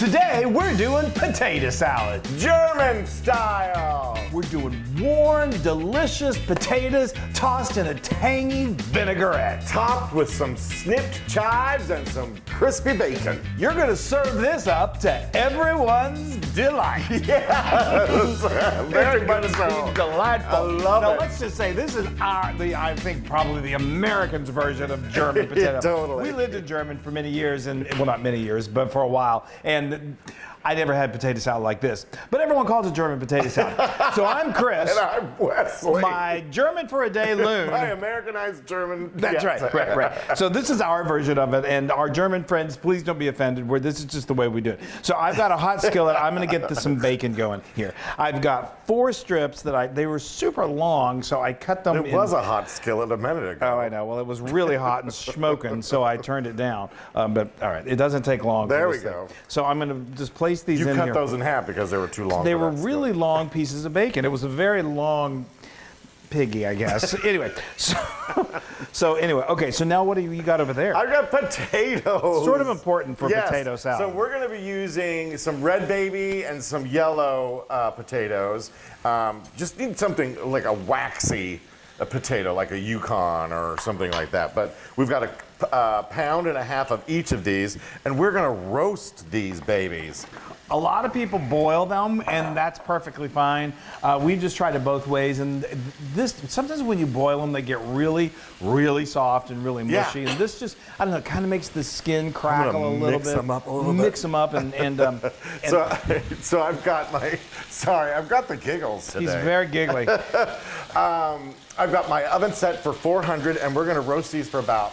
Today, we're doing potato salad. German style. We're doing warm, delicious potatoes tossed in a tangy vinaigrette. Topped with some snipped chives and some crispy bacon. You're gonna serve this up to everyone's delight. Yes, very much It's so. gonna be delightful. I love now, it. let's just say this is I think probably the Americans' version of German potato. Totally. We lived in Germany for many years, and well, not many years, but for a while, and I never had potato salad like this. But everyone calls it German potato salad. So I'm Chris. And I'm Wesley. My German for a day Loon. My Americanized German. That's yes. right. So this is our version of it, and our German friends, please don't be offended. This is just the way we do it. So I've got a hot skillet. I'm going to get some bacon going here. I've got 4 strips they were super long, so I cut them. It was a hot skillet a minute ago. Oh, I know. Well, it was really hot and smoking, so I turned it down. But all right, it doesn't take long. There for we this thing. go. So I'm going to just place these You in cut here. those in half because they were too long. They for were that really long pieces of bacon. It was a very long piggy, I guess. Anyway, so anyway, okay. So now what do you got over there? I got potatoes. Sort of important for Yes. potato salad. So we're going to be using some red baby and some yellow potatoes. Just need something like a waxy potato, like a Yukon or something like that. But we've got a pound and a half of each of these, and we're going to roast these babies. A lot of people boil them, and that's perfectly fine. We just tried it both ways, and sometimes when you boil them, they get really, really soft and really mushy. Yeah. And this just, I don't know, kind of makes the skin crackle a little bit. Mix them up a little bit. Mix them up, and So I've got I've got the giggles today. he's very giggly. I've got my oven set for 400, and we're going to roast these for about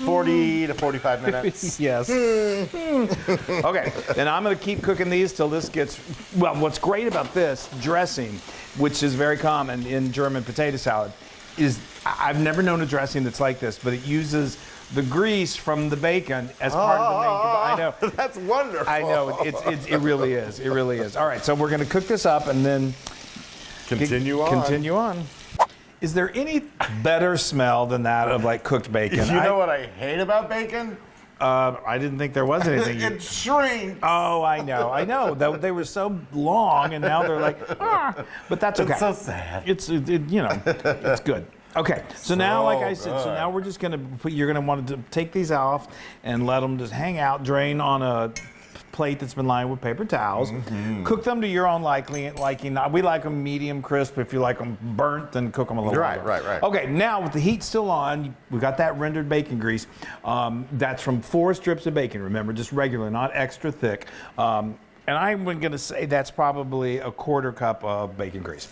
40 to 45 minutes. Yes. Okay, and I'm going to keep cooking these till this gets, well, what's great about this dressing, which is very common in German potato salad, is I've never known a dressing that's like this, but it uses the grease from the bacon as part of the main. I know. That's wonderful. I know. It really is. It really is. All right, so we're going to cook this up and then Continue on. Continue on. Is there any better smell than that of like cooked bacon? You know what I hate about bacon? I didn't think there was anything. It shrinks. Oh, I know. They were so long, and now they're like, but that's okay. It's so sad. It's it's good. Okay, so now, like I said, so now we're just you're gonna want to take these off and let them just hang out, drain on a plate that's been lined with paper towels. Cook them to your own liking. We like them medium crisp. If you like them burnt, then cook them a little longer. Right. Okay, now with the heat still on, we got that rendered bacon grease. That's from 4 strips of bacon. Remember, just regular, not extra thick. And I'm going to say that's probably a 1/4 cup of bacon grease.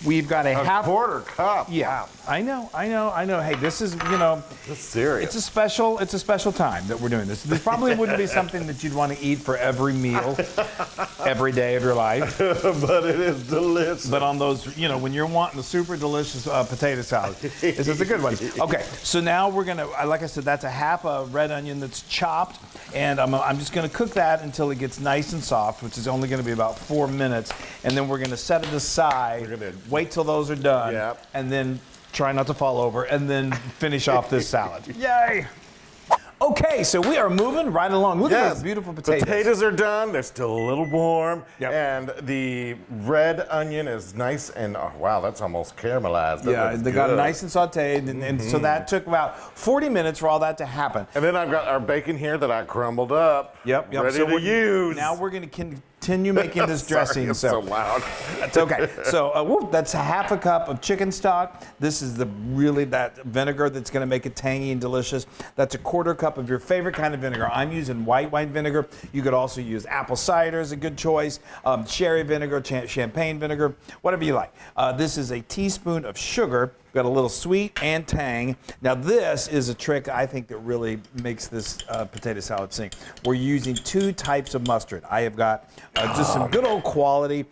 We've got a half 1/4 cup. Yeah, Wow. I know. Hey, this is, That's serious. it's a special time that we're doing this. This probably wouldn't be something that you'd want to eat for every meal, every day of your life. But it is delicious. But on those, when you're wanting the super delicious potato salad, this is a good one. Okay, so now we're gonna, like I said, that's a half a red onion that's chopped, and I'm just gonna cook that until it gets nice and soft, which is only gonna be about 4 minutes, and then we're gonna set it aside. Wait till those are done, Yep. and then try not to fall over, and then finish off this salad. Yay! Okay, so we are moving right along. Look at those beautiful potatoes. Potatoes are done. They're still a little warm. Yep. And the red onion is nice and, oh, wow, that's almost caramelized. That Yeah, looks they got good. nice and sauteed, and so that took about 40 minutes for all that to happen. And then I've got our bacon here that I crumbled up. Yep. Ready so to use. Now we're going to continue making this dressing. Sorry, it's so loud. That's okay. So that's a half a cup of chicken stock. This is that vinegar that's going to make it tangy and delicious. That's a 1/4 cup of your favorite kind of vinegar. I'm using white wine vinegar. You could also use apple cider is a good choice. Sherry vinegar, champagne vinegar, whatever you like. This is a teaspoon of sugar. Got a little sweet and tang. Now this is a trick I think that really makes this potato salad sing. We're using 2 types of mustard. I have got just some good old quality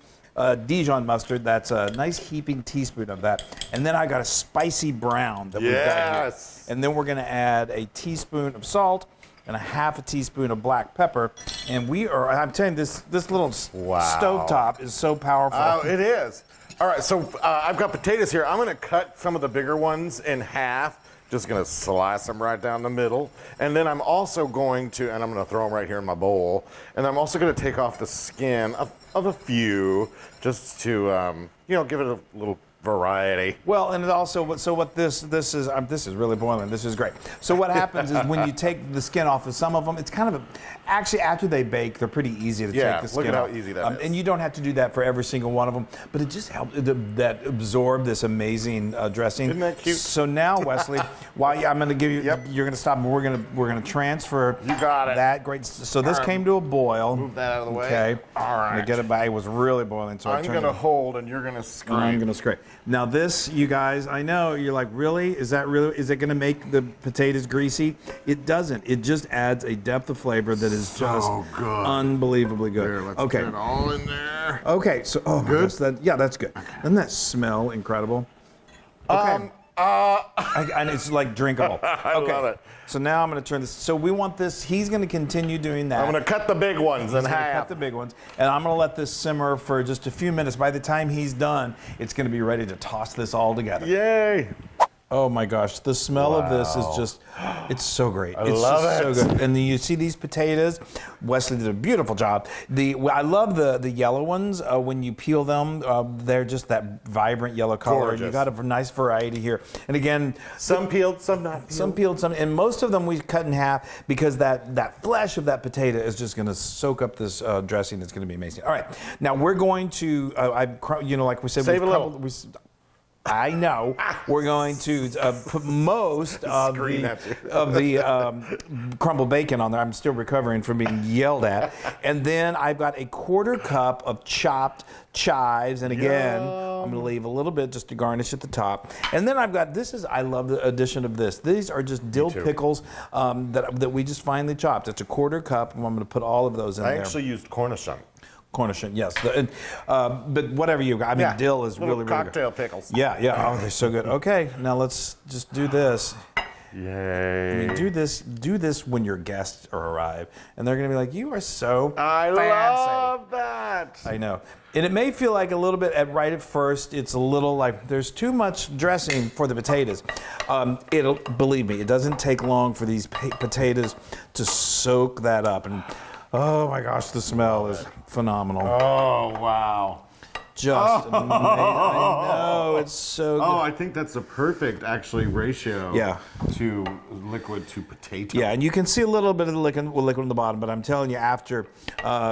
Dijon mustard. That's a nice heaping teaspoon of that. And then I got a spicy brown that we've got here. And then we're going to add a teaspoon of salt and a half a teaspoon of black pepper. And I'm telling you, this little stovetop is so powerful. Oh, it is. All right, so I've got potatoes here. I'm going to cut some of the bigger ones in half Just gonna slice them right down the middle. And then I'm also going to, and I'm gonna throw them right here in my bowl. And I'm also gonna take off the skin of a few, just to, give it a little variety. Well, and it also, so what this is really boiling. This is great. So what happens is when you take the skin off of some of them, it's kind of actually after they bake, they're pretty easy to take the skin look at off. how easy that is. And you don't have to do that for every single one of them, but it just helps that absorb this amazing dressing. Isn't that cute? So now, Wesley, I'm going to give you, you're going to stop, and we're going to transfer. You got it. That great. So this came to a boil. Move that out of the way. Okay. All right. I'm gonna get it back. It was really boiling, so I'm gonna hold, and you're gonna scrape. I'm gonna scrape. Now this, you guys, I know you're like, really? Is it gonna make the potatoes greasy? It doesn't. It just adds a depth of flavor that is just good. Unbelievably good. Here, let's okay. get it all in there. Okay. So, Good? That's good. Doesn't that smell incredible? Okay. And it's like drinkable. I love it. So now I'm going to turn this. So we want this. He's going to continue doing that. I'm gonna cut the big ones in He's gonna half. cut the big ones, and I'm going to let this simmer for just a few minutes. By the time he's done, it's going to be ready to toss this all together. Yay! Oh my gosh, the smell of this is just, it's so great. I It's love just it. so good. And then you see these potatoes, Wesley did a beautiful job. I love the yellow ones. When you peel them, they're just that vibrant yellow color. Gorgeous. You got a nice variety here. And again, Some peeled, some not peeled. some peeled, some, and most of them we cut in half because that flesh of that potato is just going to soak up this dressing. It's going to be amazing. All right, now we're going to, like we said, Save we've a little. I know. We're going to put most of the crumbled bacon on there. I'm still recovering from being yelled at. And then I've got a 1/4 cup of chopped chives. And again, I'm going to leave a little bit just to garnish at the top. And then I've got, I love the addition of this. These are just dill pickles that we just finely chopped. It's a 1/4 cup, and I'm going to put all of those in there. I actually used Cornichon. Cornichon, yes. But whatever you got. I mean, dill is really, really good. Cocktail pickles. Yeah. Oh, they're so good. Okay, now let's just do this. Yay. I mean, do this when your guests arrive, and they're gonna be like, "You are so I fancy." love that. I know. And it may feel like a little bit right at first. It's a little like there's too much dressing for the potatoes. Believe me, it doesn't take long for these potatoes to soak that up. And oh my gosh, the smell is phenomenal. Oh, wow. Just amazing. I know, it's so good. Oh, I think that's a perfect, actually, ratio to liquid to potato. Yeah, and you can see a little bit of the liquid on the bottom, but I'm telling you, after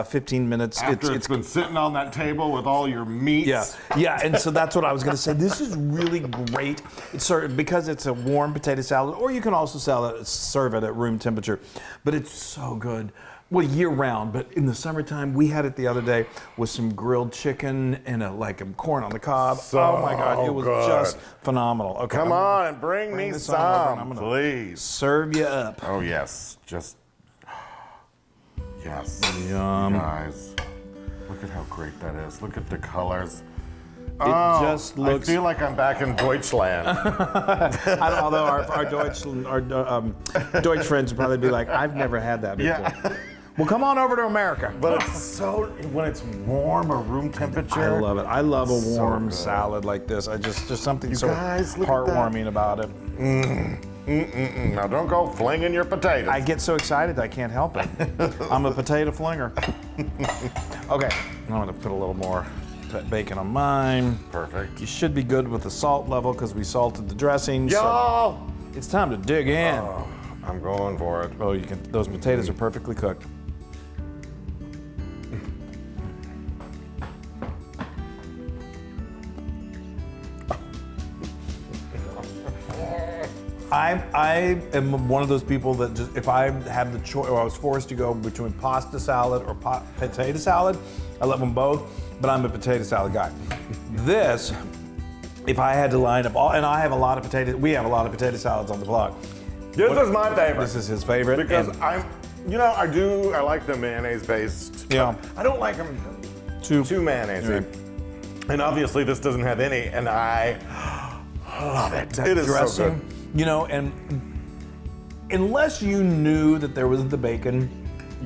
15 minutes, It's been sitting on that table with all your meats. Yeah, and so that's what I was going to say. This is really great. It's because it's a warm potato salad, or you can also serve it at room temperature, but it's so good. Well, year round, but in the summertime, we had it the other day with some grilled chicken and a corn on the cob. Oh my God, it was just phenomenal. Okay, Come on and bring me this on over, and I'm some, gonna please. serve you up. Oh, yes. Just, yes. Yum. You guys, look at how great that is. Look at the colors. It just looks. I feel like I'm back in Deutschland. Although our Deutsch friends would probably be like, I've never had that before. Yeah. Well, come on over to America. But it's so, when it's warm or room temperature. I love it. I love a So warm good. salad like this. Just something You so guys, look at that. heartwarming about it. Now don't go flinging your potatoes. I get so excited I can't help it. I'm a potato flinger. Okay, I'm gonna put a little more bacon on mine. Perfect. You should be good with the salt level because we salted the dressing. Y'all! So it's time to dig in. Oh, I'm going for it. Oh, you can. Those potatoes are perfectly cooked. I am one of those people that just, if I had the choice, or I was forced to go between pasta salad or potato salad, I love them both, but I'm a potato salad guy. This, if I had to line up all, and I have a lot of we have a lot of potato salads on the blog. This is my favorite. This is his favorite. Because and I like the mayonnaise based. Yeah. I don't like them too mayonnaise. Right. And obviously this doesn't have any, and I love it. It is dressing, so good. And unless you knew that there was the bacon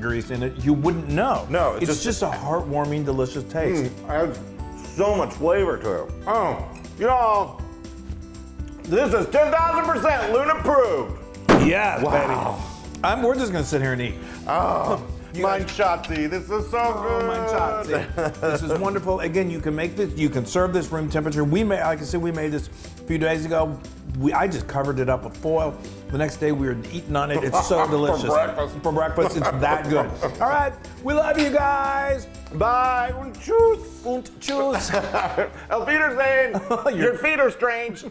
grease in it, you wouldn't know. No, it's just a heartwarming, delicious taste. I have so much flavor to it. Oh, This is 10,000% Loon approved. Yes, Wow. baby. We're just gonna sit here and eat. Oh, mein Schatzi, this is so good. Mein Schatzi. This is wonderful. Again, you can make this. You can serve this room temperature. Like I said, we made this a few days ago. I just covered it up with foil. The next day we were eating on it. It's so delicious. For breakfast, it's that good. All right, we love you guys. Bye und tschüss. Und tschüss. Auf Wiedersehen. Your feet are strange.